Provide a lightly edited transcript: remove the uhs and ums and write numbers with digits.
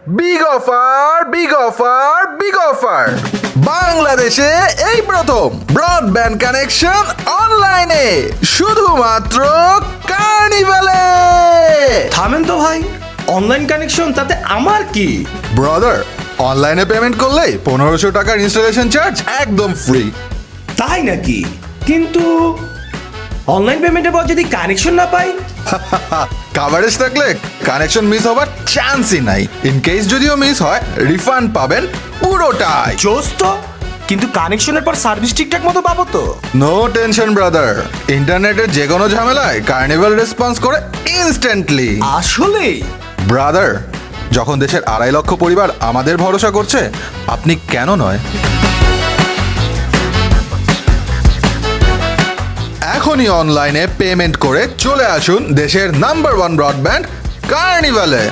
Big offer big offer big offer বাংলাদেশে এই প্রথম ব্রডব্যান্ড কানেকশন অনলাইনে শুধুমাত্র কার্নিভালে। থামেন তো ভাই, অনলাইন কানেকশন তাতে আমার কি? ব্রাদার, অনলাইনে পেমেন্ট করলেই 1500 টাকার ইনস্টলেশন চার্জ একদম ফ্রি। তাই নাকি? কিন্তু অনলাইন পেমেন্টের পর যদি কানেকশন না পাই? কাভারেজ থাকলে কানেকশন মিস হবার চান্সই নাই। ইন কেস যদিও মিস হয়, রিফান্ড পাবেন পুরোটাই। জোস তো, কিন্তু কানেকশনের পর সার্ভিস ঠিকঠাক মতো পাবো তো? নো টেনশন ব্রাদার, ইন্টারনেটের যে কোনো ঝামেলায় কার্নিভাল রেসপন্স করে ইনস্ট্যান্টলি। আসলেই? ব্রাদার, যখন দেশের 2.5 লক্ষ পরিবার আমাদের ভরসা করছে, আপনি কেন নয়? এখনই অনলাইনে পেমেন্ট করে চলে আসুন দেশের নাম্বার 1 ব্রডব্যান্ড কার্নিভালে।